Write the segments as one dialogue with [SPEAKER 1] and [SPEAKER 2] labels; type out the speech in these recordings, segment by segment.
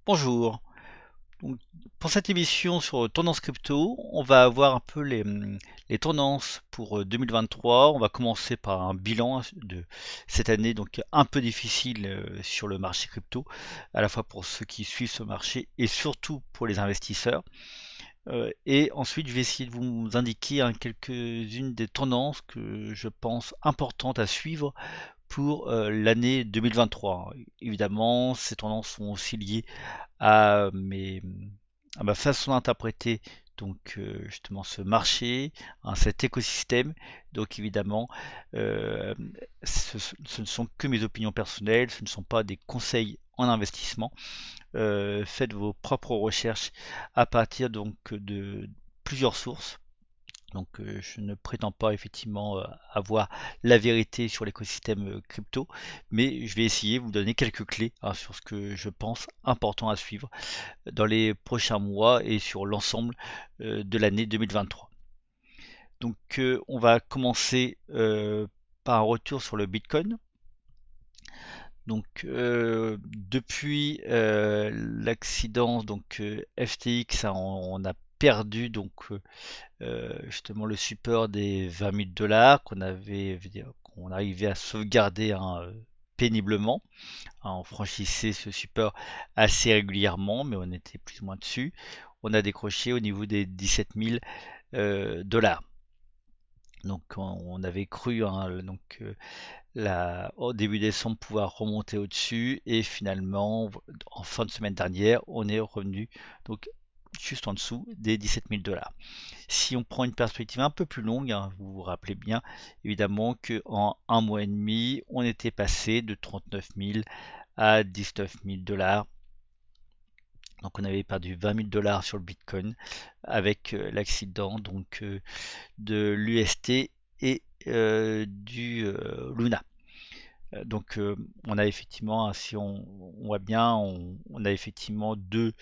[SPEAKER 1] Bonjour. Donc, pour cette émission sur Tendance Crypto, on va voir un peu les tendances pour 2023. On va commencer par un bilan de cette année, donc un peu difficile sur le marché crypto, à la fois pour ceux qui suivent ce marché et surtout pour les investisseurs. Et ensuite, je vais essayer de vous indiquer quelques-unes des tendances que je pense importantes à suivre pour l'année 2023. Évidemment, ces tendances sont aussi liées à ma façon d'interpréter justement ce marché, hein, cet écosystème. Donc évidemment, euh, ce ne sont que mes opinions personnelles, ce ne sont pas des conseils en investissement. Faites vos propres recherches à partir de plusieurs sources. Je ne prétends pas effectivement avoir la vérité sur l'écosystème crypto, mais je vais essayer de vous donner quelques clés, hein, sur ce que je pense important à suivre dans les prochains mois et sur l'ensemble de l'année 2023. On va commencer par un retour sur le Bitcoin. Depuis l'accident FTX, hein, on a perdu justement le support des 20 000 dollars qu'on arrivait à sauvegarder, hein, péniblement. Hein, on franchissait ce support assez régulièrement, mais on était plus ou moins dessus. On a décroché au niveau des 17 000 dollars. On avait cru, hein, au début décembre pouvoir remonter au-dessus et finalement en fin de semaine dernière on est revenu donc juste en dessous des 17 000 dollars. Si on prend une perspective un peu plus longue, hein, vous vous rappelez bien évidemment qu'en un mois et demi on était passé de 39 000 à 19 000 dollars. Donc on avait perdu 20 000 dollars sur le Bitcoin avec l'accident de l'UST et du Luna. On a effectivement, hein, si on voit bien, on a effectivement deux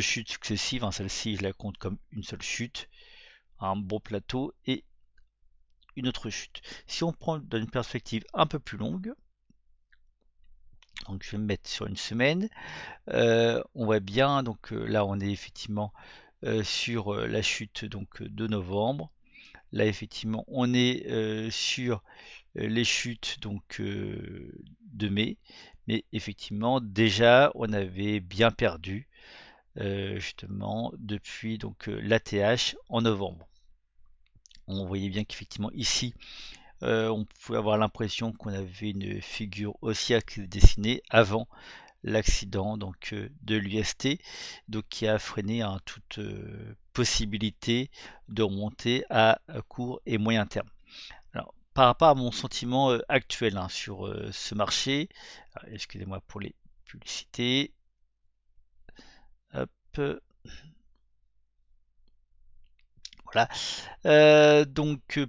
[SPEAKER 1] chutes successives, hein. Celle-ci, je la compte comme une seule chute, un bon plateau et une autre chute. Si on prend dans une perspective un peu plus longue, donc je vais me mettre sur une semaine, on voit bien, là on est effectivement sur la chute de novembre. Là effectivement on est sur les chutes de mai, mais effectivement déjà on avait bien perdu justement depuis l'ATH en novembre. On voyait bien qu'effectivement ici on pouvait avoir l'impression qu'on avait une figure haussière qui se dessinait avant l'accident de l'UST, qui a freiné, hein, toute possibilité de remonter à court et moyen terme. Alors, par rapport à mon sentiment actuel, hein, sur ce marché, excusez-moi pour les publicités, hop, voilà.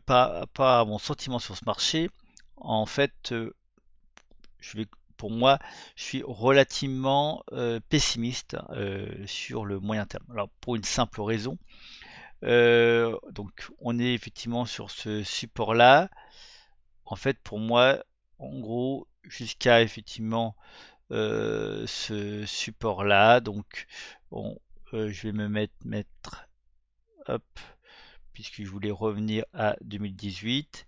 [SPEAKER 1] Par rapport à mon sentiment sur ce marché, en fait, je vais, pour moi, je suis relativement pessimiste sur le moyen terme. Alors, pour une simple raison, on est effectivement sur ce support-là. En fait, pour moi, en gros, jusqu'à effectivement ce support-là, bon, je vais mettre, hop, puisque je voulais revenir à 2018.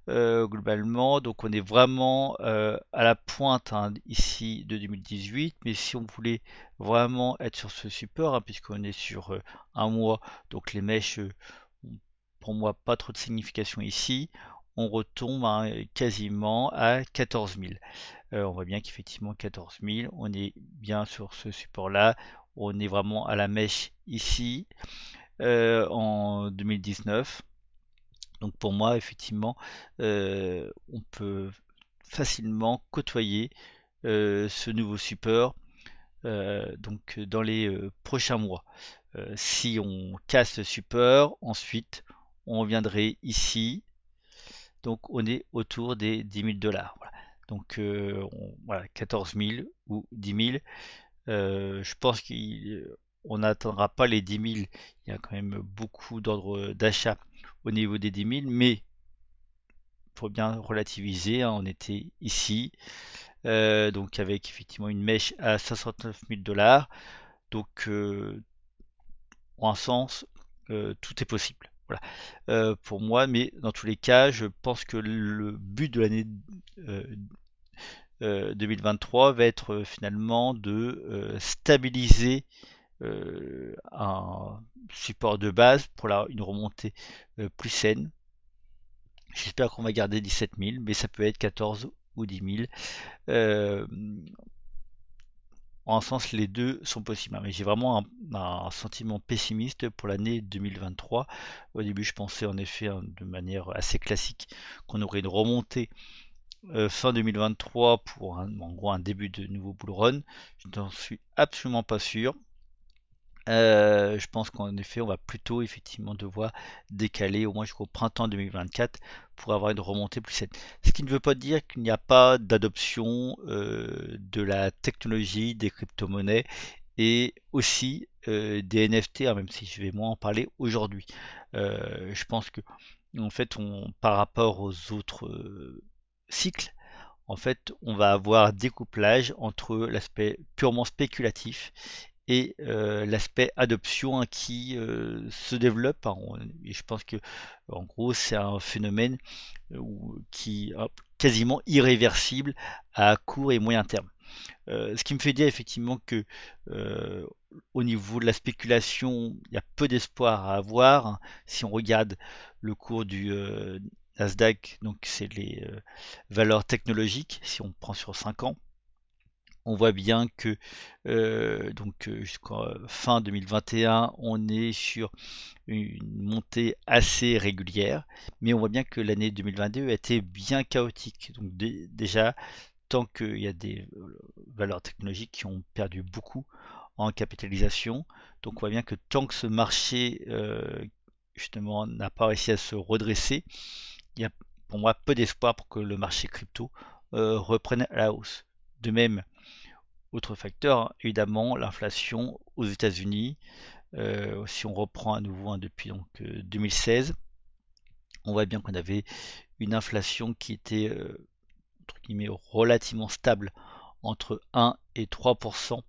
[SPEAKER 1] Globalement, donc on est vraiment à la pointe, hein, ici de 2018, mais si on voulait vraiment être sur ce support, hein, puisqu'on est sur un mois, donc les mèches ont pour moi pas trop de signification ici, on retombe, hein, quasiment à 14 000. On voit bien qu'effectivement 14 000, on est bien sur ce support-là, on est vraiment à la mèche ici en 2019. Donc pour moi, effectivement, on peut facilement côtoyer ce nouveau support dans les prochains mois. Si on casse le support, ensuite on viendrait ici. Donc on est autour des 10 000 dollars. Voilà. Voilà, 14 000 ou 10 000. Je pense qu'on n'atteindra pas les 10 000. Il y a quand même beaucoup d'ordres d'achat au niveau des 10 000, mais il faut bien relativiser, hein. On était ici, donc avec effectivement une mèche à 69 000 dollars. Donc en un sens, tout est possible. Voilà. Pour moi, mais dans tous les cas, je pense que le but de l'année euh, 2023 va être finalement de stabiliser un support de base pour une remontée plus saine. J'espère qu'on va garder 17 000, mais ça peut être 14 ou 10 000. Euh, En un sens, les deux sont possibles, hein, mais j'ai vraiment un sentiment pessimiste pour l'année 2023. Au début, je pensais en effet, hein, de manière assez classique, qu'on aurait une remontée fin 2023 pour en gros un début de nouveau bull run. Je n'en suis absolument pas sûr. Je pense qu'en effet, on va plutôt effectivement devoir décaler au moins jusqu'au printemps 2024 pour avoir une remontée plus saine. Ce qui ne veut pas dire qu'il n'y a pas d'adoption de la technologie des crypto-monnaies et aussi des NFT, hein, même si je vais moins en parler aujourd'hui. Je pense que en fait, par rapport aux autres cycles, en fait, on va avoir découplage entre l'aspect purement spéculatif et l'aspect adoption, hein, qui se développe, hein. Et je pense que en gros c'est un phénomène qui est quasiment irréversible à court et moyen terme. Ce qui me fait dire effectivement que euh, au niveau de la spéculation, il y a peu d'espoir à avoir, hein. Si on regarde le cours du Nasdaq, donc c'est les valeurs technologiques, si on prend sur 5 ans, on voit bien que donc jusqu'en fin 2021, on est sur une montée assez régulière, mais on voit bien que l'année 2022 a été bien chaotique. Donc déjà, tant qu'il y a des valeurs technologiques qui ont perdu beaucoup en capitalisation, donc on voit bien que tant que ce marché justement n'a pas réussi à se redresser, il y a pour moi peu d'espoir pour que le marché crypto reprenne à la hausse. De même, autre facteur, hein, évidemment, l'inflation aux États-Unis. Si on reprend à nouveau, hein, depuis donc 2016, on voit bien qu'on avait une inflation qui était entre guillemets relativement stable entre 1 et 3%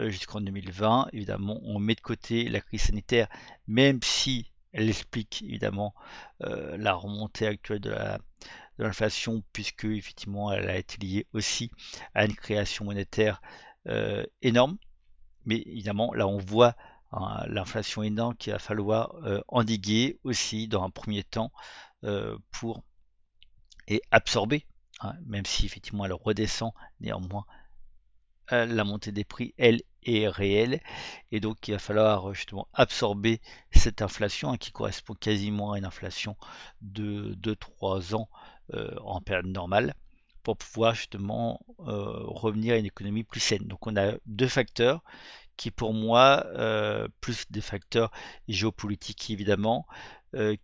[SPEAKER 1] jusqu'en 2020. Évidemment, on met de côté la crise sanitaire, même si elle explique évidemment la remontée actuelle de l'inflation, puisque effectivement elle a été liée aussi à une création monétaire énorme. Mais évidemment, là, on voit hein, l'inflation énorme qu'il va falloir endiguer aussi dans un premier temps pour et absorber, hein, même si effectivement elle redescend, néanmoins la montée des prix, elle, est réelle. Et donc, il va falloir justement absorber cette inflation, hein, qui correspond quasiment à une inflation de 2-3 ans en période normale, pour pouvoir justement revenir à une économie plus saine. Donc, on a deux facteurs qui pour moi, plus des facteurs géopolitiques évidemment,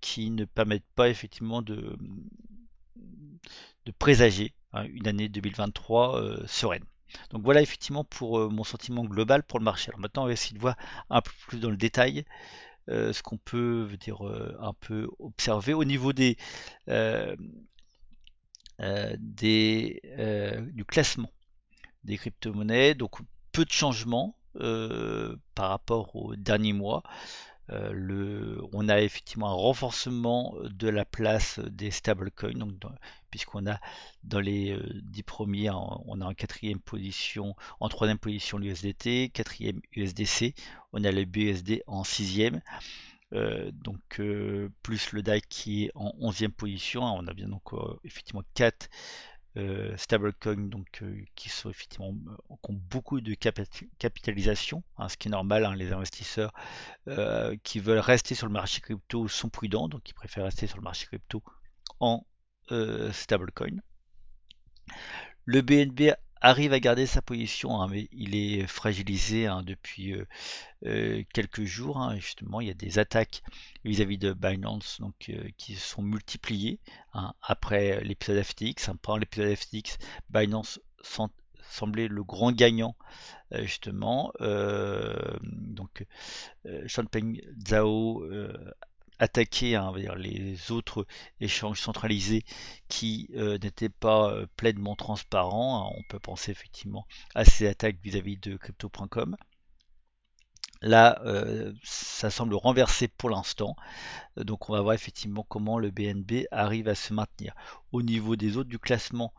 [SPEAKER 1] qui ne permettent pas effectivement de présager, hein, une année 2023 sereine. Donc voilà effectivement pour mon sentiment global pour le marché. Alors maintenant on va essayer de voir un peu plus dans le détail ce qu'on peut dire un peu observer au niveau euh, du classement des crypto-monnaies. Donc peu de changements par rapport aux derniers mois. On a effectivement un renforcement de la place des stablecoins, donc puisqu'on a dans les 10 premiers, on a en quatrième position, en troisième position l'USDT, quatrième USDC, on a le BUSD en sixième, donc plus le DAI qui est en onzième position. On a bien donc effectivement 4 stablecoins donc qui sont effectivement qui ont beaucoup de capitalisation, hein, ce qui est normal, hein. Les investisseurs qui veulent rester sur le marché crypto sont prudents, donc ils préfèrent rester sur le marché crypto en stablecoin. Le BNB arrive à garder sa position, hein, mais il est fragilisé, hein, depuis quelques jours, hein. Justement, il y a des attaques vis-à-vis de Binance donc, qui se sont multipliées, hein, après l'épisode FTX. Hein. Pendant l'épisode FTX, Binance semblait le grand gagnant justement. Donc Changpeng Zhao attaquer, hein, on va dire, les autres échanges centralisés qui n'étaient pas pleinement transparents, hein. On peut penser effectivement à ces attaques vis-à-vis de crypto.com. Là, ça semble renversé pour l'instant. Donc on va voir effectivement comment le BNB arrive à se maintenir. Au niveau des autres du classement,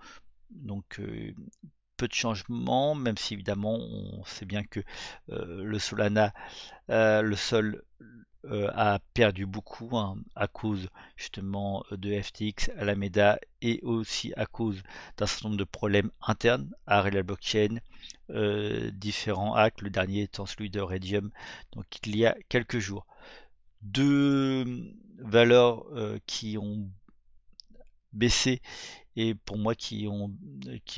[SPEAKER 1] donc peu de changements, même si évidemment on sait bien que le Solana, le Sol a perdu beaucoup, hein, à cause justement de FTX, Alameda, et aussi à cause d'un certain nombre de problèmes internes à la blockchain, différents hacks, le dernier étant celui de Redium, donc il y a quelques jours. Deux valeurs qui ont baissé et pour moi qui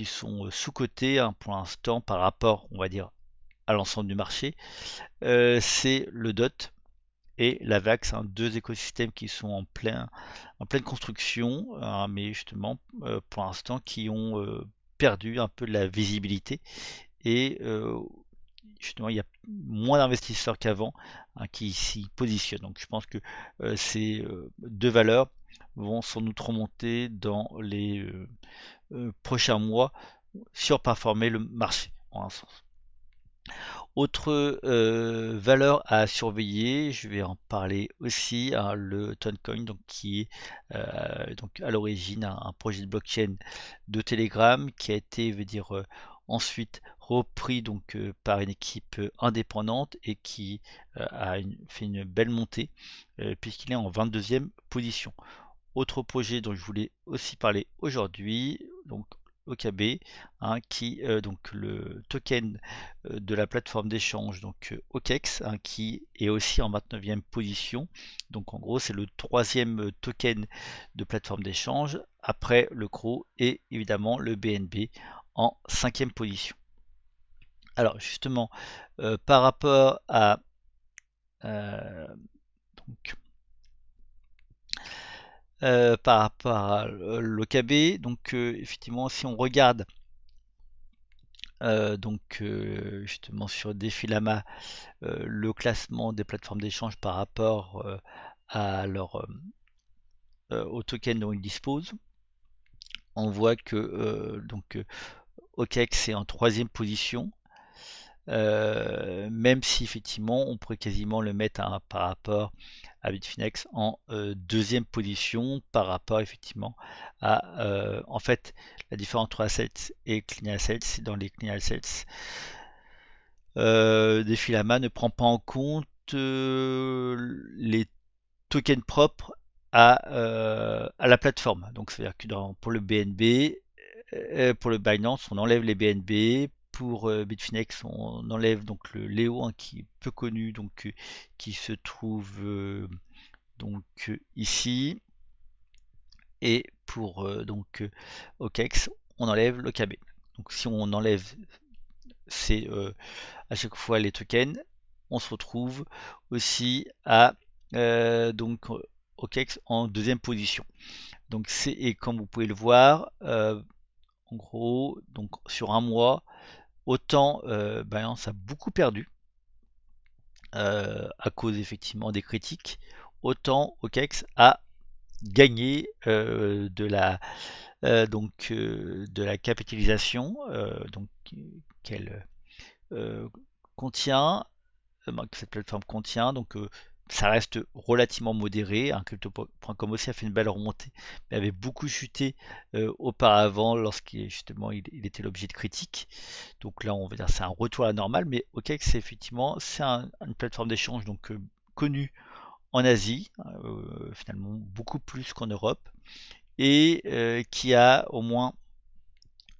[SPEAKER 1] sont sous-cotées, hein, pour l'instant par rapport, on va dire, à l'ensemble du marché, c'est le DOT et la VAX, hein, deux écosystèmes qui sont en pleine construction, hein, mais justement pour l'instant qui ont perdu un peu de la visibilité et justement il y a moins d'investisseurs qu'avant, hein, qui s'y positionnent. Donc je pense que ces deux valeurs vont sans doute remonter dans les prochains mois, surperformer le marché en un sens. Autre valeur à surveiller, je vais en parler aussi, hein, le Toncoin, donc qui est donc à l'origine un projet de blockchain de Telegram qui a été, veut dire, ensuite repris donc par une équipe indépendante et qui fait une belle montée, puisqu'il est en 22e position. Autre projet dont je voulais aussi parler aujourd'hui, donc OKB, hein, qui donc le token de la plateforme d'échange, donc OKEX, hein, qui est aussi en 29e position. Donc en gros c'est le troisième token de plateforme d'échange après le CRO et évidemment le BNB en 5e position. Alors justement, par rapport à euh, donc, par rapport à l'OKB, donc effectivement si on regarde donc justement sur Defilama le classement des plateformes d'échange par rapport à leur au token dont ils disposent, on voit que OKEx est en troisième position, même si effectivement on pourrait quasiment le mettre par rapport à Bitfinex en deuxième position par rapport effectivement à en fait la différence entre assets et clean assets. Dans les clean assets, Defilama ne prend pas en compte les tokens propres à la plateforme. Donc c'est-à-dire que pour le BNB, pour le Binance, on enlève les BNB. Pour Bitfinex, on enlève donc le Léo, hein, qui est peu connu, donc qui se trouve donc ici. Et pour OKEX, on enlève le KB. Donc si on enlève ces à chaque fois les tokens, on se retrouve aussi à donc OKEX en deuxième position. Donc c'est, et comme vous pouvez le voir, en gros, donc sur un mois, autant Binance a beaucoup perdu à cause effectivement des critiques, autant OKEx a gagné de la capitalisation donc qu'elle contient, que cette plateforme contient. Donc ça reste relativement modéré, hein. Crypto.com aussi a fait une belle remontée, mais avait beaucoup chuté auparavant lorsqu'il justement il était l'objet de critiques. Donc là, on va dire c'est un retour à la normale, mais ok, c'est effectivement une plateforme d'échange donc connue en Asie, finalement beaucoup plus qu'en Europe, et qui a au moins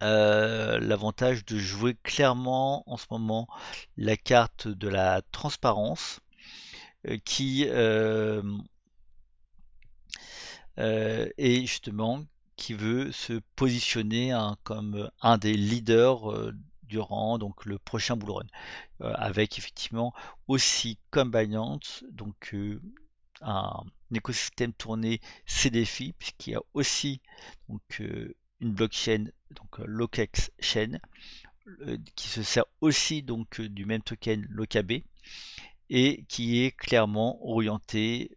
[SPEAKER 1] l'avantage de jouer clairement en ce moment la carte de la transparence, qui est justement qui veut se positionner, hein, comme un des leaders durant donc le prochain bull run, avec effectivement aussi comme Binance donc un écosystème tourné CDFI, puisqu'il y a aussi donc une blockchain, donc Lokex Chain, qui se sert aussi donc du même token l'OKB, et qui est clairement orienté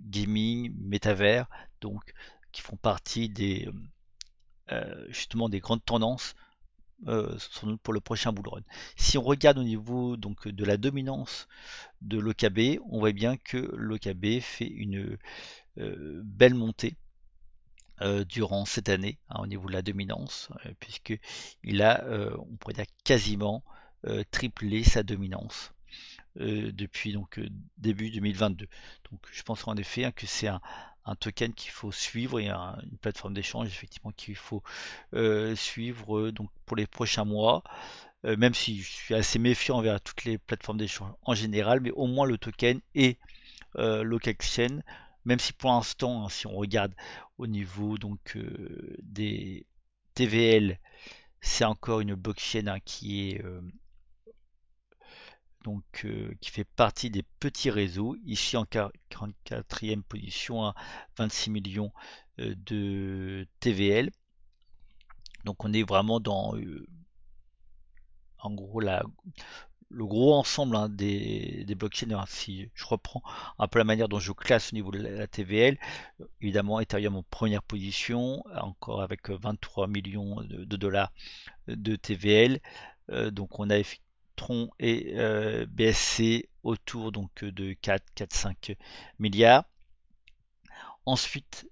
[SPEAKER 1] gaming, métavers, donc qui font partie des justement des grandes tendances sans doute pour le prochain bull run. Si on regarde au niveau donc de la dominance de l'OKB, on voit bien que l'OKB fait une belle montée durant cette année au niveau de la dominance, puisque il a, on pourrait dire quasiment triplé sa dominance depuis donc début 2022. Donc je pense en effet que c'est un token qu'il faut suivre et une plateforme d'échange effectivement qu'il faut suivre donc pour les prochains mois, même si je suis assez méfiant envers toutes les plateformes d'échange en général, mais au moins le token et Location, même si pour l'instant, hein, si on regarde au niveau donc des TVL, c'est encore une blockchain hein, qui est qui fait partie des petits réseaux, ici en 44e position à 26 millions de TVL. Donc on est vraiment dans en gros le gros ensemble hein, des blockchains. Hein, si je reprends un peu la manière dont je classe au niveau de la TVL, évidemment Ethereum en première position, encore avec 23 millions de dollars de TVL. Donc on a Tron et BSC autour donc de 4-5 milliards. Ensuite,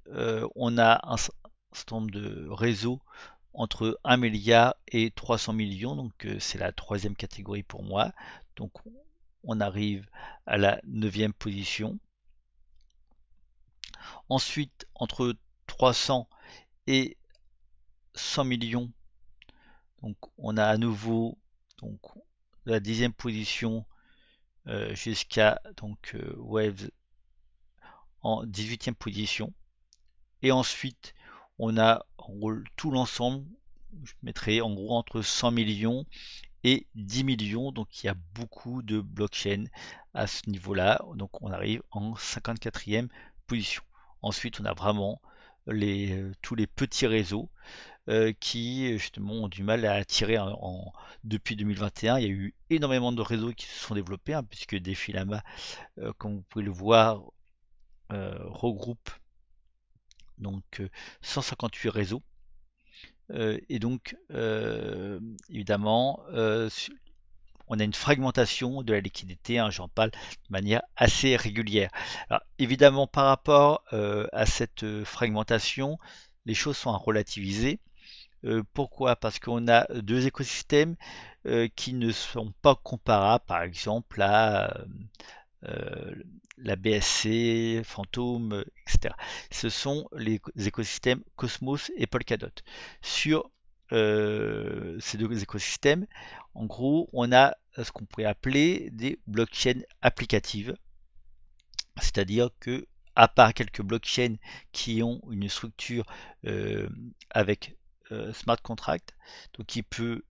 [SPEAKER 1] on a un certain nombre de réseaux entre 1 milliard et 300 millions, donc c'est la troisième catégorie pour moi. Donc on arrive à la neuvième position. Ensuite, entre 300 et 100 millions, donc on a à nouveau donc la dixième position jusqu'à donc Waves en 18e position. Et ensuite, on a en gros tout l'ensemble, je mettrai en gros entre 100 millions et 10 millions. Donc il y a beaucoup de blockchains à ce niveau-là. Donc on arrive en 54e position. Ensuite, on a vraiment tous les petits réseaux qui justement ont du mal à attirer depuis 2021. Il y a eu énormément de réseaux qui se sont développés, hein, puisque Defilama, comme vous pouvez le voir, regroupe donc 158 réseaux. Et donc, évidemment, on a une fragmentation de la liquidité, hein, j'en parle de manière assez régulière. Alors, évidemment, par rapport à cette fragmentation, les choses sont à relativiser. Pourquoi? Parce qu'on a deux écosystèmes qui ne sont pas comparables, par exemple, à euh, la BSC, Phantom, etc. Ce sont les écosystèmes Cosmos et Polkadot. Sur ces deux écosystèmes, en gros, on a ce qu'on pourrait appeler des blockchains applicatives, c'est-à-dire que à part quelques blockchains qui ont une structure avec smart contract, donc qui peut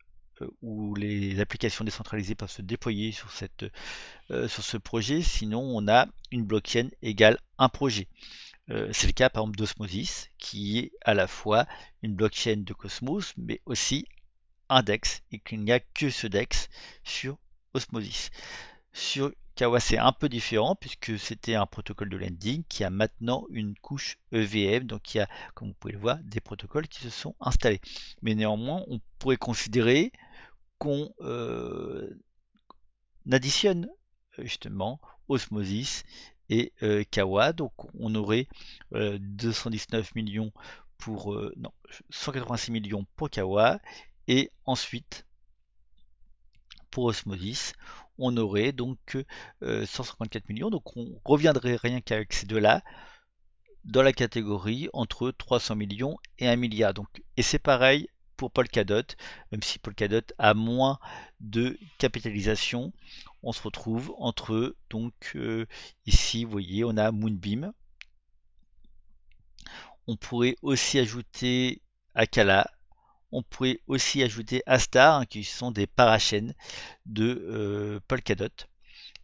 [SPEAKER 1] où les applications décentralisées peuvent se déployer sur ce projet, sinon on a une blockchain égale un projet. C'est le cas par exemple d'Osmosis, qui est à la fois une blockchain de Cosmos, mais aussi un DEX, et qu'il n'y a que ce DEX sur Osmosis. Sur Kawa, c'est un peu différent, puisque c'était un protocole de lending qui a maintenant une couche EVM, donc il y a, comme vous pouvez le voir, des protocoles qui se sont installés. Mais néanmoins, on pourrait considérer qu'on additionne justement Osmosis et Kawa. Donc on aurait 219 millions pour non 186 millions pour Kawa, et ensuite pour Osmosis on aurait donc 154 millions. Donc on reviendrait rien qu'avec ces deux-là dans la catégorie entre 300 millions et 1 milliard. Donc, et c'est pareil pour Polkadot, même si Polkadot a moins de capitalisation, on se retrouve entre donc ici vous voyez on a Moonbeam. On pourrait aussi ajouter Akala, on pourrait aussi ajouter Astar, hein, qui sont des parachaînes de Polkadot.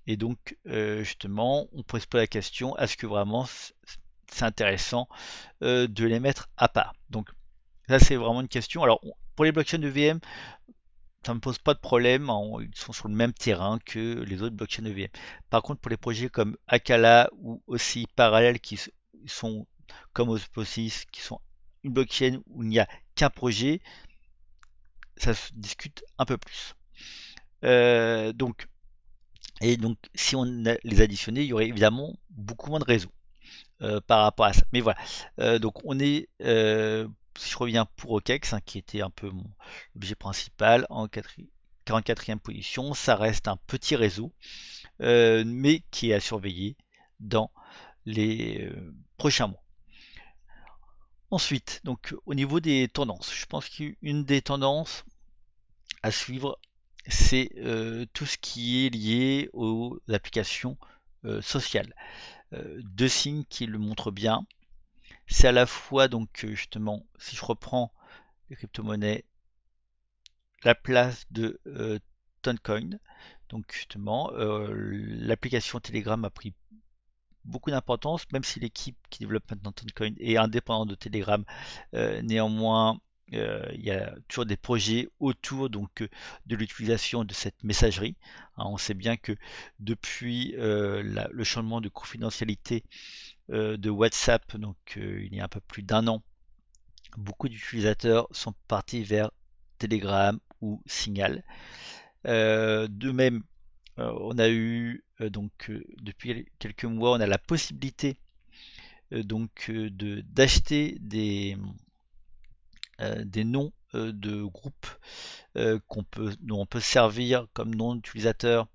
[SPEAKER 1] Et donc justement on pourrait se poser la question, est-ce que vraiment c'est intéressant de les mettre à part? Donc ça c'est vraiment une question. Alors pour les blockchains de VM, ça me pose pas de problème, ils sont sur le même terrain que les autres blockchains EVM. Par contre, pour les projets comme Akala ou aussi Parallel sont comme Osmosis, qui sont une blockchain où il n'y a qu'un projet, ça se discute un peu plus. Euh, donc, donc, si les additionnait, il y aurait évidemment beaucoup moins de réseaux par rapport à ça. Mais voilà. Donc, si je reviens pour OKEx, hein, qui était un peu mon objet principal, en 44e position, ça reste un petit réseau, mais qui est à surveiller dans les prochains mois. Ensuite, donc au niveau des tendances, je pense qu'une des tendances à suivre, c'est tout ce qui est lié aux applications sociales. Deux signes qui le montrent bien, c'est à la fois donc justement, si je reprends les crypto-monnaies, la place de Toncoin. Donc justement, l'application Telegram a pris beaucoup d'importance, même si l'équipe qui développe maintenant Toncoin est indépendante de Telegram. Néanmoins, il y a toujours des projets autour donc de l'utilisation de cette messagerie. Hein, on sait bien que depuis le changement de confidentialité de WhatsApp, donc il y a un peu plus d'un an, beaucoup d'utilisateurs sont partis vers Telegram ou Signal. De même, on a eu depuis quelques mois, on a la possibilité d'acheter des noms de groupes dont on peut servir comme nom d'utilisateur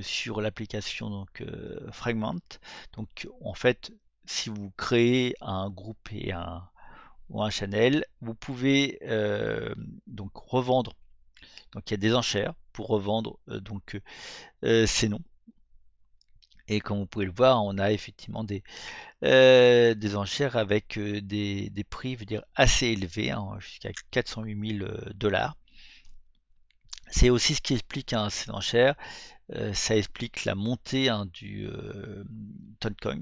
[SPEAKER 1] sur l'application Fragment. Donc en fait, si vous créez un groupe ou un channel, vous pouvez donc revendre. Donc il y a des enchères pour revendre ces noms. Et comme vous pouvez le voir, on a effectivement des enchères avec des prix, je veux dire, assez élevés, hein, jusqu'à 408 000 dollars. C'est aussi ce qui explique ces enchères. Ça explique la montée du Toncoin,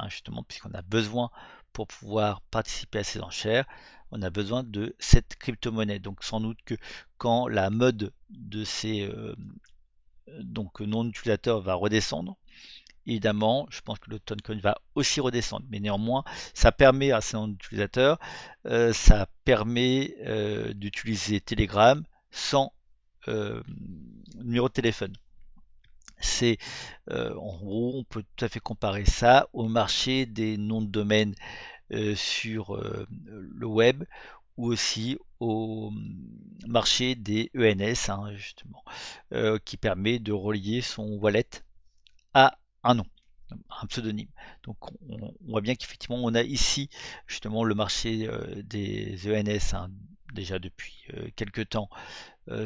[SPEAKER 1] justement, puisqu'on a besoin, pour pouvoir participer à ces enchères, on a besoin de cette crypto-monnaie. Donc sans doute que quand la mode de ces non-utilisateurs va redescendre, évidemment, je pense que le Toncoin va aussi redescendre. Mais néanmoins, ça permet à ces non-utilisateurs, ça permet d'utiliser Telegram sans numéro de téléphone. C'est en gros, on peut tout à fait comparer ça au marché des noms de domaine sur le web ou aussi au marché des ENS, hein, justement, qui permet de relier son wallet à un nom, un pseudonyme. Donc on voit bien qu'effectivement on a ici justement le marché des ENS, hein, déjà depuis quelques temps.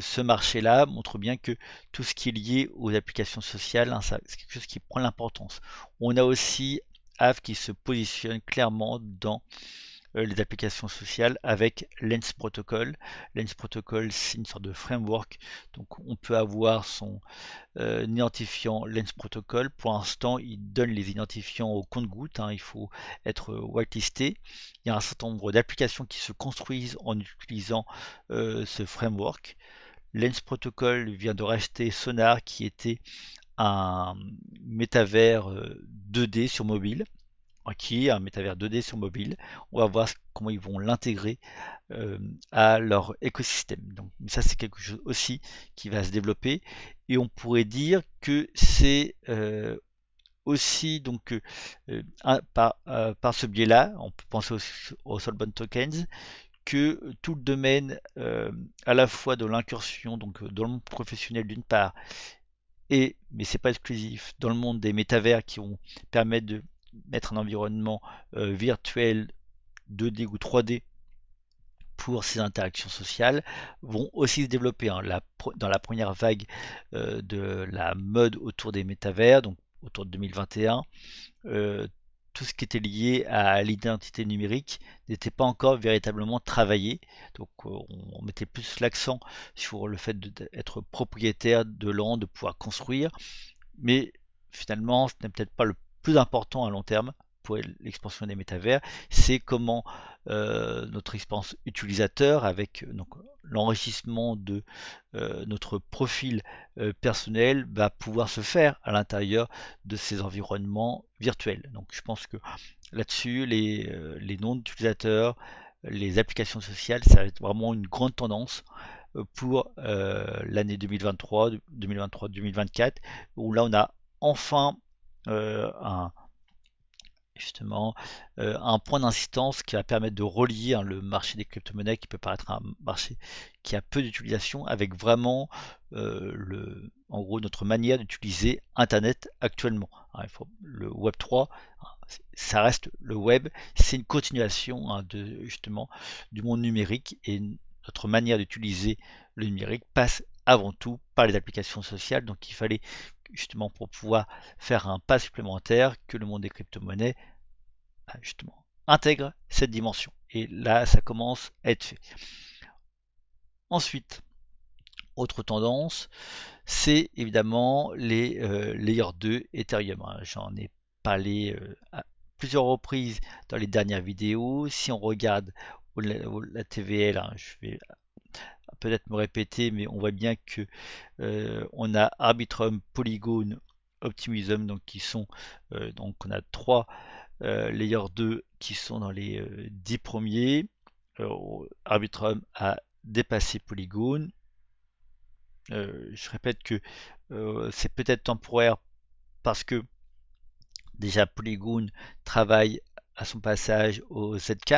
[SPEAKER 1] Ce marché-là montre bien que tout ce qui est lié aux applications sociales, hein, c'est quelque chose qui prend l'importance. On a aussi Aave qui se positionne clairement dans les applications sociales avec Lens Protocol. Lens Protocol, c'est une sorte de framework. Donc on peut avoir son identifiant Lens Protocol. Pour l'instant, il donne les identifiants au compte-gouttes, hein, il faut être whitelisté. Il y a un certain nombre d'applications qui se construisent en utilisant ce framework. Lens Protocol vient de racheter Sonar, qui était un métavers 2D sur mobile, qui est un métavers 2D sur mobile. On va voir comment ils vont l'intégrer à leur écosystème. Donc ça, c'est quelque chose aussi qui va se développer, et on pourrait dire que c'est aussi par ce biais-là, on peut penser aux Solbon tokens, que tout le domaine à la fois de l'incursion dans le monde professionnel d'une part, mais c'est pas exclusif, dans le monde des métavers qui vont permettre de mettre un environnement virtuel 2D ou 3D pour ces interactions sociales, vont aussi se développer, hein. Dans la première vague de la mode autour des métavers, donc autour de 2021, tout ce qui était lié à l'identité numérique n'était pas encore véritablement travaillé. Donc on mettait plus l'accent sur le fait d'être propriétaire de land, de pouvoir construire, mais finalement ce n'est peut-être pas le plus important à long terme pour l'expansion des métavers, c'est comment notre expérience utilisateur avec donc l'enrichissement de notre profil personnel va pouvoir se faire à l'intérieur de ces environnements virtuels. Donc je pense que là-dessus, les noms d'utilisateurs, les applications sociales, ça va être vraiment une grande tendance pour l'année 2023-2024, où là on a enfin un, justement un point d'incidence qui va permettre de relier le marché des crypto-monnaies qui peut paraître un marché qui a peu d'utilisation avec vraiment en gros notre manière d'utiliser Internet actuellement. Hein, le Web 3, ça reste le web, c'est une continuation de justement du monde numérique et notre manière d'utiliser le numérique passe avant tout par les applications sociales. Donc il fallait justement pour pouvoir faire un pas supplémentaire que le monde des crypto-monnaies justement intègre cette dimension. Et là, ça commence à être fait. Ensuite, autre tendance, c'est évidemment les Layer 2 Ethereum. J'en ai parlé à plusieurs reprises dans les dernières vidéos. Si on regarde la TVL, je vais peut-être me répéter, mais on voit bien que on a Arbitrum, Polygon, Optimism, donc qui sont donc on a trois Layer 2 qui sont dans les 10 premiers. Arbitrum a dépassé Polygon. Je répète que c'est peut-être temporaire parce que déjà Polygon travaille à son passage au ZK,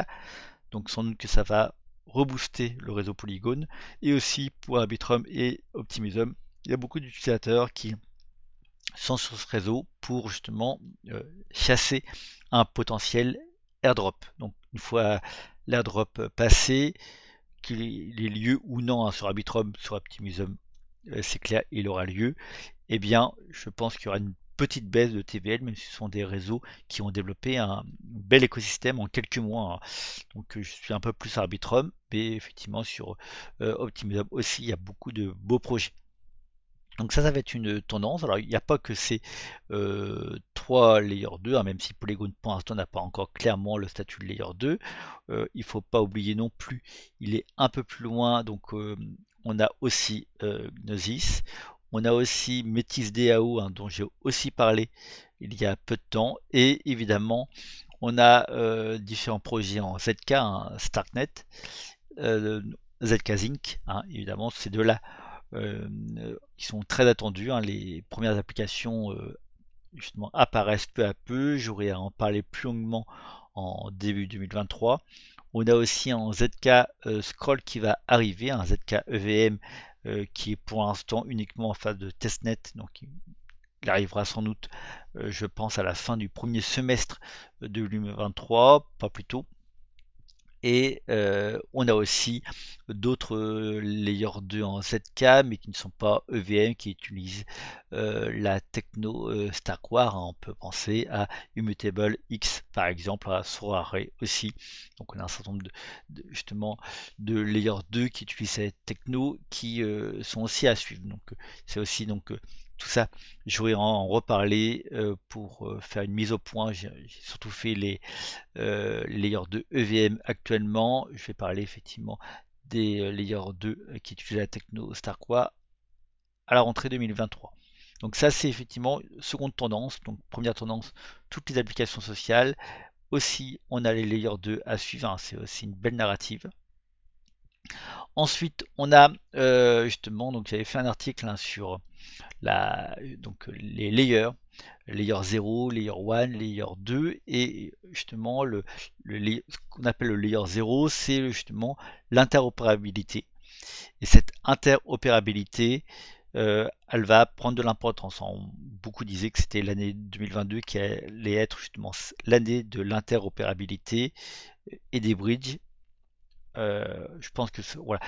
[SPEAKER 1] donc sans doute que ça va rebooster le réseau Polygon. Et aussi pour Arbitrum et Optimism, il y a beaucoup d'utilisateurs qui sont sur ce réseau pour justement chasser un potentiel airdrop. Donc une fois l'airdrop passé, qu'il ait lieu ou non sur Arbitrum, sur Optimism, c'est clair, il aura lieu. Eh bien, je pense qu'il y aura une petite baisse de TVL, même si ce sont des réseaux qui ont développé un bel écosystème en quelques mois. Donc je suis un peu plus Arbitrum, mais effectivement sur Optimism aussi, il y a beaucoup de beaux projets. Donc ça va être une tendance. Alors il n'y a pas que ces trois layer 2, hein, même si Polygon pour l'instant n'a pas encore clairement le statut de layer 2. Il ne faut pas oublier non plus, il est un peu plus loin, donc on a aussi Gnosis, on a aussi Metis DAO, hein, dont j'ai aussi parlé il y a peu de temps, et évidemment on a différents projets en ZK, hein, Starknet, ZK Zinc, hein, évidemment ces deux-là qui sont très attendus, hein. Les premières applications justement apparaissent peu à peu. J'aurai à en parler plus longuement en début 2023. On a aussi un ZK Scroll qui va arriver, un ZK EVM qui est pour l'instant uniquement en phase de testnet, donc il arrivera sans doute, je pense, à la fin du premier semestre de 2023, pas plus tôt. Et on a aussi d'autres Layer 2 en ZK, mais qui ne sont pas EVM, qui utilisent la techno Starkware, hein. On peut penser à Immutable X, par exemple, à Sorare aussi. Donc on a un certain nombre justement de Layer 2 qui utilisent cette techno, qui sont aussi à suivre. Donc c'est aussi donc tout ça, je vais en reparler pour faire une mise au point. J'ai surtout fait les layer 2 EVM actuellement. Je vais parler effectivement des layer 2 qui utilisent la techno Starkware à la rentrée 2023. Donc ça c'est effectivement seconde tendance. Donc première tendance, toutes les applications sociales. Aussi on a les layer 2 à suivre, hein. C'est aussi une belle narrative. Ensuite on a justement, donc j'avais fait un article, hein, sur donc les layers, layer 0, layer 1, layer 2, et justement ce qu'on appelle le layer 0, c'est justement l'interopérabilité. Et cette interopérabilité, elle va prendre de l'importance. Beaucoup disaient que c'était l'année 2022 qui allait être justement l'année de l'interopérabilité et des bridges. Je pense que voilà,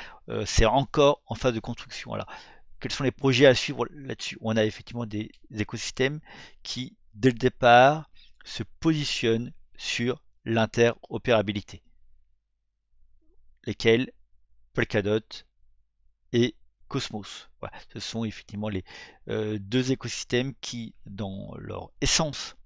[SPEAKER 1] c'est encore en phase de construction. Alors, quels sont les projets à suivre là-dessus? On a effectivement des écosystèmes qui, dès le départ, se positionnent sur l'interopérabilité, lesquels Polkadot et Cosmos. Voilà, ce sont effectivement les deux écosystèmes qui, dans leur essence,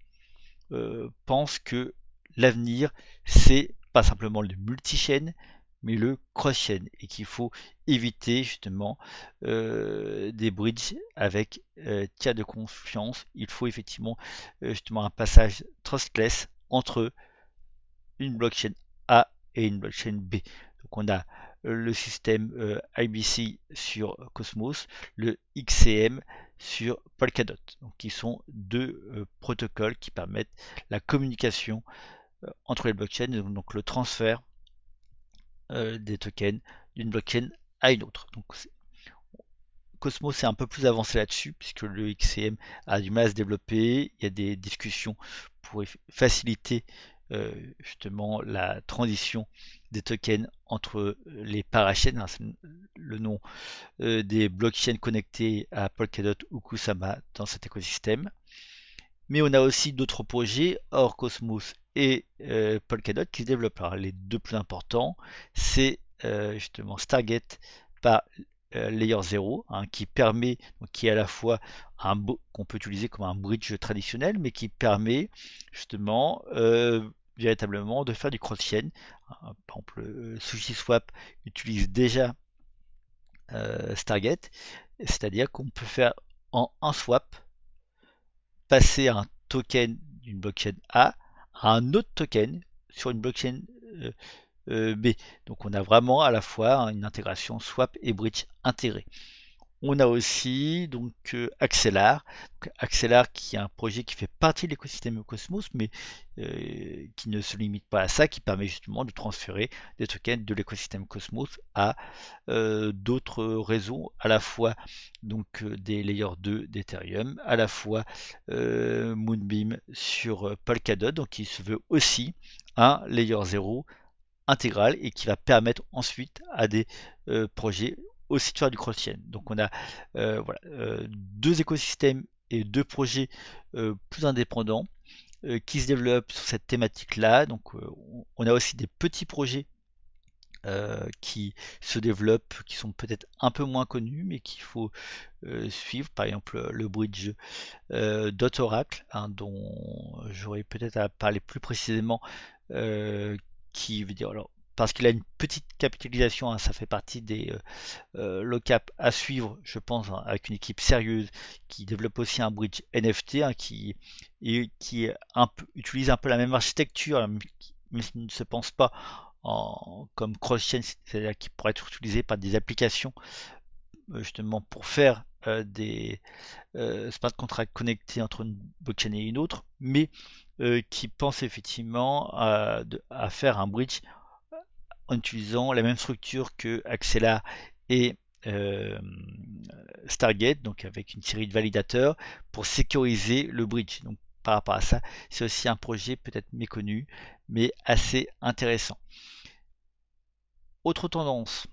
[SPEAKER 1] pense que l'avenir, c'est pas simplement le multi-chaîne, mais le cross-chain, et qu'il faut éviter justement des bridges avec tiers de confiance. Il faut effectivement justement un passage trustless entre une blockchain A et une blockchain B. Donc on a le système IBC sur Cosmos, le XCM sur Polkadot, donc qui sont deux protocoles qui permettent la communication entre les blockchains, donc le transfert des tokens d'une blockchain à une autre. Donc Cosmos est un peu plus avancé là-dessus, puisque le XCM a du mal à se développer. Il y a des discussions pour faciliter justement la transition des tokens entre les parachaînes, hein, c'est le nom des blockchains connectés à Polkadot ou Kusama dans cet écosystème. Mais on a aussi d'autres projets hors Cosmos et Polkadot qui se développent. Alors, les deux plus importants, c'est justement Stargate par Layer 0, hein, qui permet, donc, qui est à la fois qu'on peut utiliser comme un bridge traditionnel, mais qui permet justement véritablement de faire du cross-chain. Par exemple, SushiSwap utilise déjà Stargate, c'est-à-dire qu'on peut faire en un swap passer un token d'une blockchain A à un autre token sur une blockchain euh, B. Donc on a vraiment à la fois une intégration swap et bridge intégrée. On a aussi donc Axelar. Donc, Axelar qui est un projet qui fait partie de l'écosystème Cosmos, mais qui ne se limite pas à ça, qui permet justement de transférer des tokens de l'écosystème Cosmos à d'autres réseaux, à la fois donc des layers 2 d'Ethereum, à la fois Moonbeam sur Polkadot, donc qui se veut aussi un layer 0 intégral et qui va permettre ensuite à des projets aussi de faire du cross-chain. Donc on a voilà, deux écosystèmes et deux projets plus indépendants qui se développent sur cette thématique-là. Donc on a aussi des petits projets qui se développent, qui sont peut-être un peu moins connus, mais qu'il faut suivre. Par exemple, le bridge d'Oracle, hein, dont j'aurais peut-être à parler plus précisément, qui veut dire alors parce qu'il a une petite capitalisation, hein, ça fait partie des low-cap à suivre, je pense, hein, avec une équipe sérieuse qui développe aussi un bridge NFT, hein, qui est utilise un peu la même architecture, hein, mais qui ne se pense pas comme cross-chain, c'est-à-dire qui pourrait être utilisé par des applications justement pour faire des smart contracts connectés entre une blockchain et une autre, mais qui pense effectivement à faire un bridge en utilisant la même structure que Axela et euh, Stargate, donc avec une série de validateurs pour sécuriser le bridge. Donc par rapport à ça, c'est aussi un projet peut-être méconnu, mais assez intéressant. Autre tendance,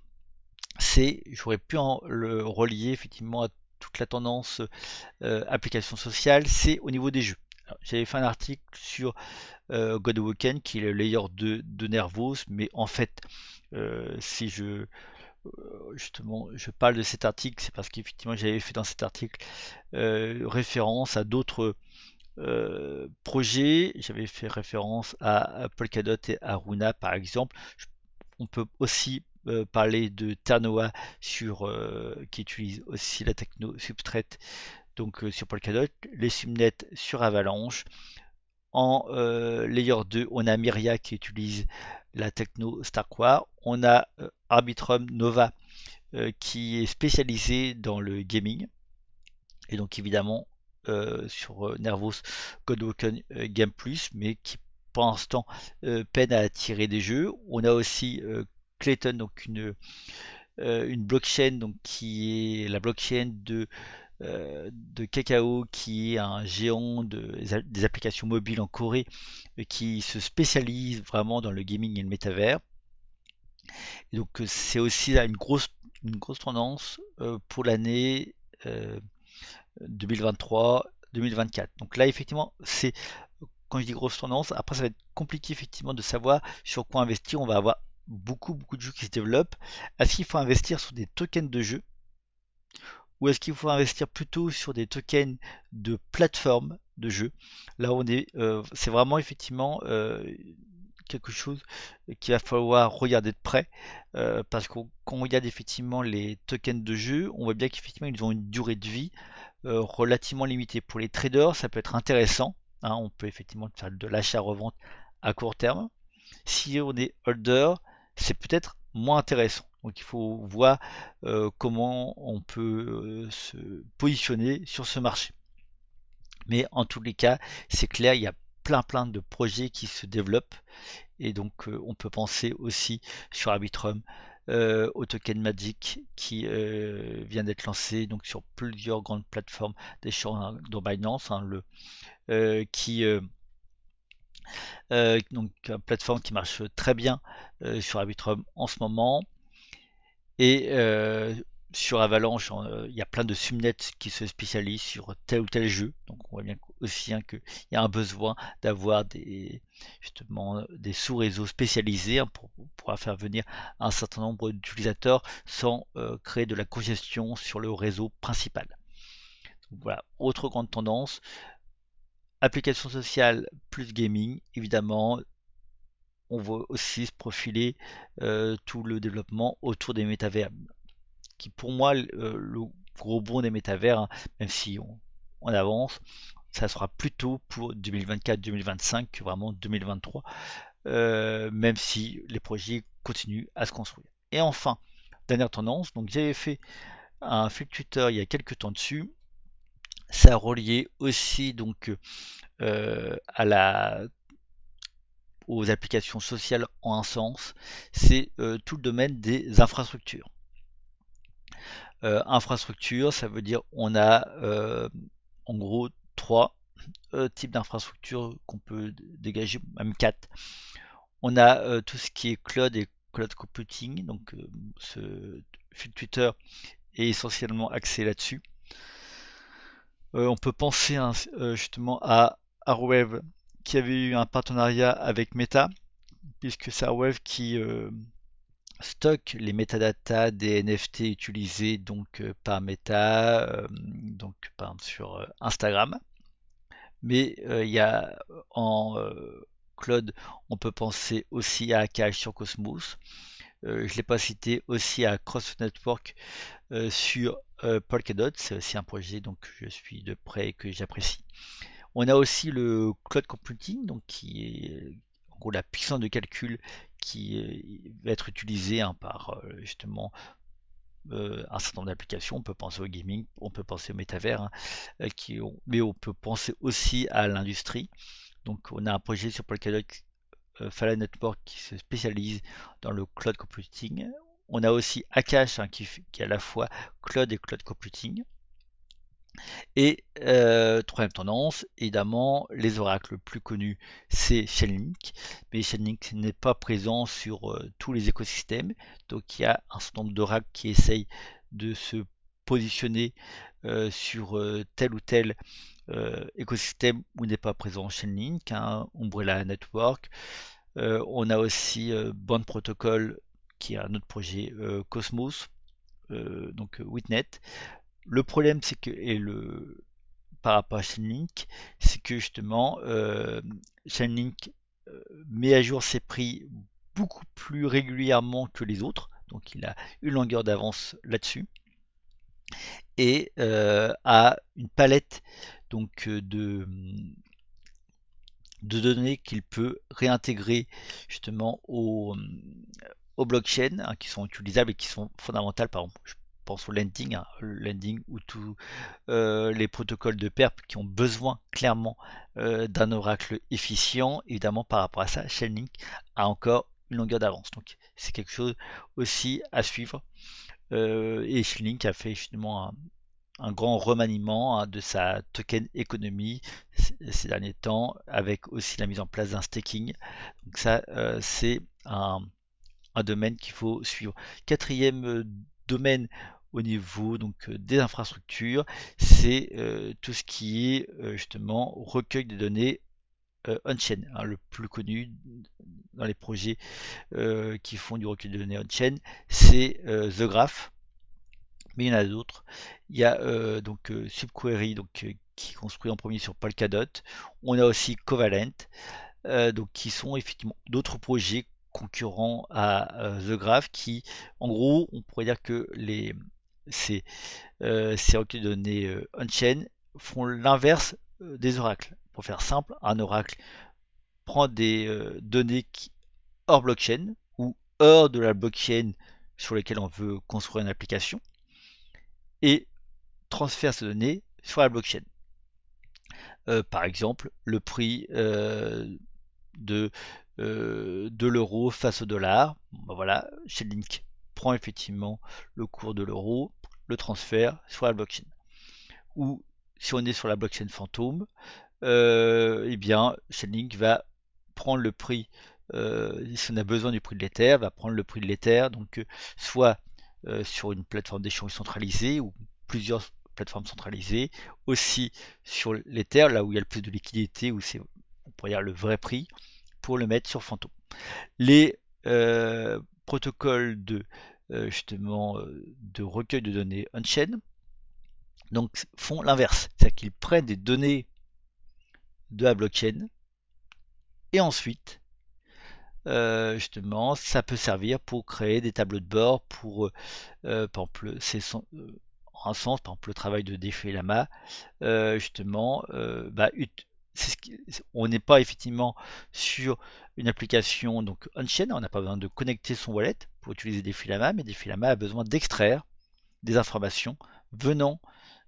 [SPEAKER 1] j'aurais pu le relier effectivement à toute la tendance application sociale, c'est au niveau des jeux. J'avais fait un article sur Godwoken qui est le layer de Nervos, mais en fait, si justement je parle de cet article, c'est parce qu'effectivement j'avais fait dans cet article référence à d'autres projets. J'avais fait référence à Polkadot et à Runa par exemple. On peut aussi parler de Ternoa qui utilise aussi la techno Substrate donc sur Polkadot, les subnets sur Avalanche. En layer 2, on a Myria qui utilise la techno Starkware. On a Arbitrum Nova qui est spécialisé dans le gaming. Et donc évidemment sur Nervos Godwoken Game Plus, mais qui pour l'instant peine à attirer des jeux. On a aussi Clayton, donc une blockchain donc, qui est la blockchain de Kakao, qui est un géant des applications mobiles en Corée, qui se spécialise vraiment dans le gaming et le métavers. Et donc c'est aussi là une grosse tendance pour l'année 2023-2024. Donc là effectivement c'est quand je dis grosse tendance, après ça va être compliqué effectivement de savoir sur quoi investir. On va avoir beaucoup de jeux qui se développent. Est-ce qu'il faut investir sur des tokens de jeux ou est-ce qu'il faut investir plutôt sur des tokens de plateforme de jeu. Là, c'est vraiment effectivement quelque chose qu'il va falloir regarder de près parce que quand on regarde effectivement les tokens de jeu, on voit bien qu'effectivement ils ont une durée de vie relativement limitée. Pour les traders, ça peut être intéressant, hein, on peut effectivement faire de l'achat-revente à court terme. Si on est holder, c'est peut-être moins intéressant. Donc il faut voir comment on peut se positionner sur ce marché. Mais en tous les cas, c'est clair, il y a plein de projets qui se développent et donc on peut penser aussi sur Arbitrum au token Magic qui vient d'être lancé donc sur plusieurs grandes plateformes d'échange dont Binance, hein, qui donc une plateforme qui marche très bien sur Arbitrum en ce moment. Et sur Avalanche, il y a plein de subnets qui se spécialisent sur tel ou tel jeu. Donc on voit bien aussi hein, qu'il y a un besoin d'avoir justement des sous-réseaux spécialisés hein, pour pouvoir faire venir un certain nombre d'utilisateurs sans créer de la congestion sur le réseau principal. Donc voilà, autre grande tendance, application sociale plus gaming, évidemment, on voit aussi se profiler tout le développement autour des métavers, qui pour moi, le gros bond des métavers, hein, même si on avance, ça sera plutôt pour 2024-2025 que vraiment 2023, même si les projets continuent à se construire. Et enfin, dernière tendance, donc j'avais fait un fil Twitter il y a quelques temps dessus, ça relié aussi donc à aux applications sociales en un sens, c'est tout le domaine des infrastructures. Infrastructure, ça veut dire on a en gros trois types d'infrastructures qu'on peut dégager, même quatre. On a tout ce qui est cloud et cloud computing, donc ce fil Twitter est essentiellement axé là-dessus. On peut penser hein, justement à Arwave qui avait eu un partenariat avec Meta, puisque c'est Arwave qui stocke les métadatas des NFT utilisés donc par Meta, donc par exemple sur Instagram. Mais il y a en cloud, on peut penser aussi à Akash sur Cosmos. Je ne l'ai pas cité aussi à Cross Network sur Polkadot. C'est aussi un projet donc je suis de près et que j'apprécie. On a aussi le cloud computing, donc qui est en gros la puissance de calcul qui va être utilisée hein, par justement un certain nombre d'applications. On peut penser au gaming, on peut penser au métavers, hein, mais on peut penser aussi à l'industrie. Donc on a un projet sur Polkadot, Fala Network, qui se spécialise dans le cloud computing. On a aussi Akash hein, qui est à la fois cloud et cloud computing. Et troisième tendance, évidemment, les oracles plus connus, c'est Chainlink. Mais Chainlink n'est pas présent sur tous les écosystèmes. Donc il y a un certain nombre d'oracles qui essayent de se positionner sur tel ou tel écosystème où n'est pas présent Chainlink, hein, Umbrella Network. On a aussi Bond Protocol qui est un autre projet Cosmos, donc Witnet. Le problème, c'est que, par rapport à Chainlink, c'est que justement, Chainlink met à jour ses prix beaucoup plus régulièrement que les autres, donc il a une longueur d'avance là-dessus, et a une palette donc de données qu'il peut réintégrer justement aux blockchains hein, qui sont utilisables et qui sont fondamentales. Par exemple, je pense au lending, hein, le lending ou tous les protocoles de PERP qui ont besoin clairement d'un oracle efficient. Évidemment, par rapport à ça, Chainlink a encore une longueur d'avance. Donc, c'est quelque chose aussi à suivre. Et Chainlink a fait justement un grand remaniement hein, de sa token économie ces derniers temps, avec aussi la mise en place d'un staking. Donc ça, c'est un domaine qu'il faut suivre. Quatrième domaine au niveau donc des infrastructures, c'est tout ce qui est justement recueil des données on-chain, hein, le plus connu dans les projets qui font du recueil de données on-chain, c'est The Graph, mais il y en a d'autres. Il y a donc Subquery donc, qui est construit en premier sur Polkadot. On a aussi Covalent, donc qui sont effectivement d'autres projets concurrents à The Graph qui, en gros, on pourrait dire que ces recueils de données on-chain font l'inverse des oracles. Pour faire simple, un oracle prend des données hors blockchain ou hors de la blockchain sur lesquelles on veut construire une application et transfère ces données sur la blockchain. Par exemple, le prix de l'euro face au dollar. Ben voilà, Chainlink prend effectivement le cours de l'euro, le transfert sur la blockchain. Ou si on est sur la blockchain fantôme, eh bien Chainlink va prendre le prix, si on a besoin du prix de l'Ether, va prendre le prix de l'Ether, donc soit sur une plateforme d'échange centralisée ou plusieurs plateformes centralisées, aussi sur l'Ether, là où il y a le plus de liquidité, où c'est, on pourrait dire, le vrai prix, pour le mettre sur Phantom. Les protocoles de justement de recueil de données on-chain donc font l'inverse, c'est-à-dire qu'ils prennent des données de la blockchain et ensuite justement ça peut servir pour créer des tableaux de bord pour par exemple en un sens par exemple le travail de Défé Lama justement on n'est pas effectivement sur une application donc on-chain, on n'a pas besoin de connecter son wallet pour utiliser Défé Lama, mais Défé Lama a besoin d'extraire des informations venant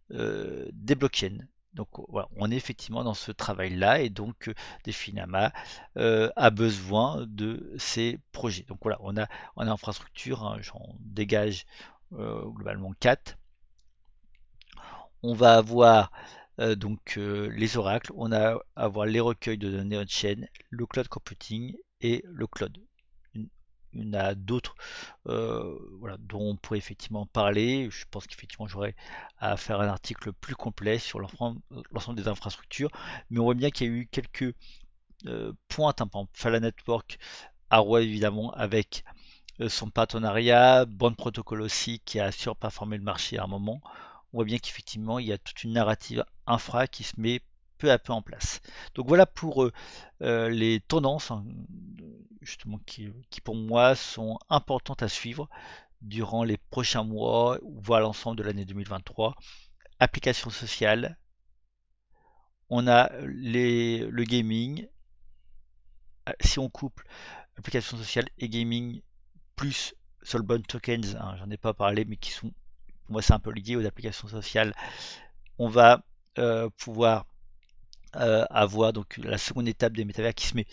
[SPEAKER 1] des blockchains. Donc voilà, on est effectivement dans ce travail-là et donc Definama a besoin de ces projets. Donc voilà, on a infrastructure, hein, j'en dégage globalement 4. On va avoir donc les oracles, on va avoir les recueils de données on-chain, le cloud computing et le cloud. Il y en a d'autres voilà, dont on pourrait effectivement parler. Je pense qu'effectivement j'aurais à faire un article plus complet sur l'ensemble des infrastructures. Mais on voit bien qu'il y a eu quelques pointes, hein, par exemple Fala Network, Arrow évidemment avec son partenariat, Bond Protocol aussi qui a surperformé le marché à un moment. On voit bien qu'effectivement il y a toute une narrative infra qui se met peu à peu en place. Donc voilà pour les tendances hein, justement qui pour moi sont importantes à suivre durant les prochains mois, voire l'ensemble de l'année 2023. Applications sociales, on a le gaming, si on couple applications sociales et gaming plus Soulbound Tokens, hein, j'en ai pas parlé mais qui sont pour moi c'est un peu lié aux applications sociales, on va pouvoir avoir donc la seconde étape des métavers qui se met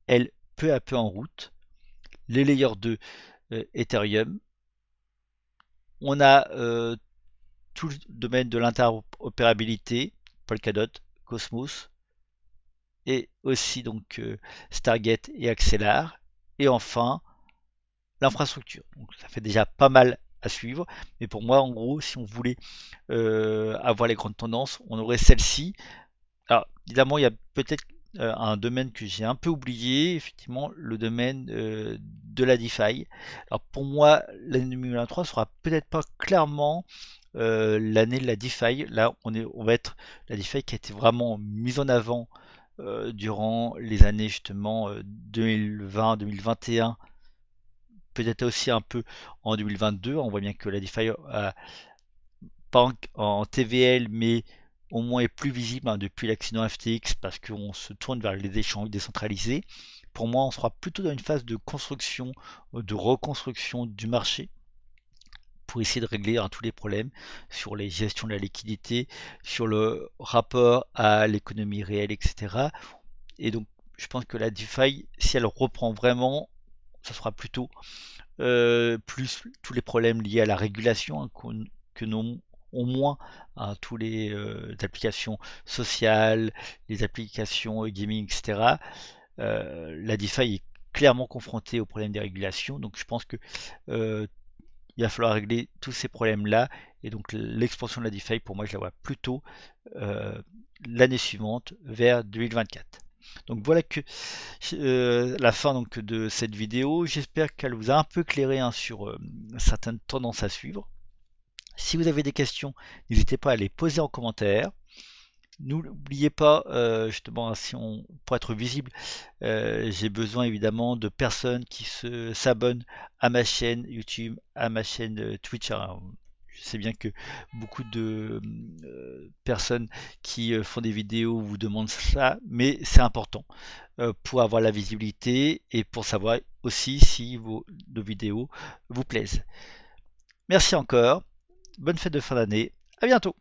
[SPEAKER 1] elle peu à peu en route, les layers 2 Ethereum, on a tout le domaine de l'interopérabilité, Polkadot, Cosmos, et aussi donc Stargate et Axelar, et enfin l'infrastructure. Donc ça fait déjà pas mal à suivre, mais pour moi en gros si on voulait avoir les grandes tendances, on aurait celle-ci. Alors évidemment il y a peut-être un domaine que j'ai un peu oublié, effectivement le domaine de la DeFi. Alors pour moi l'année 2023 sera peut-être pas clairement l'année de la DeFi. Là on va être la DeFi qui a été vraiment mise en avant durant les années justement 2020-2021, peut-être aussi un peu en 2022. On voit bien que la DeFi pas en TVL, mais au moins est plus visible hein, depuis l'accident FTX parce qu'on se tourne vers les échanges décentralisés. Pour moi, on sera plutôt dans une phase de construction, de reconstruction du marché pour essayer de régler hein, tous les problèmes sur les gestions de la liquidité, sur le rapport à l'économie réelle, etc. Et donc, je pense que la DeFi, si elle reprend vraiment, ça sera plutôt plus tous les problèmes liés à la régulation hein, que n'ont au moins hein, tous les applications sociales, les applications gaming, etc. La DeFi est clairement confrontée au problème des régulations, donc je pense que il va falloir régler tous ces problèmes-là, et donc l'expansion de la DeFi, pour moi, je la vois plutôt euh, l'année suivante, vers 2024. Donc voilà que la fin donc, de cette vidéo. J'espère qu'elle vous a un peu éclairé hein, sur certaines tendances à suivre. Si vous avez des questions, n'hésitez pas à les poser en commentaire. N'oubliez pas, justement, si on, pour être visible, j'ai besoin évidemment de personnes qui s'abonnent à ma chaîne YouTube, à ma chaîne Twitch. Alors, je sais bien que beaucoup de personnes qui font des vidéos vous demandent ça, mais c'est important pour avoir la visibilité et pour savoir aussi si nos vidéos vous plaisent. Merci encore, bonne fête de fin d'année, à bientôt.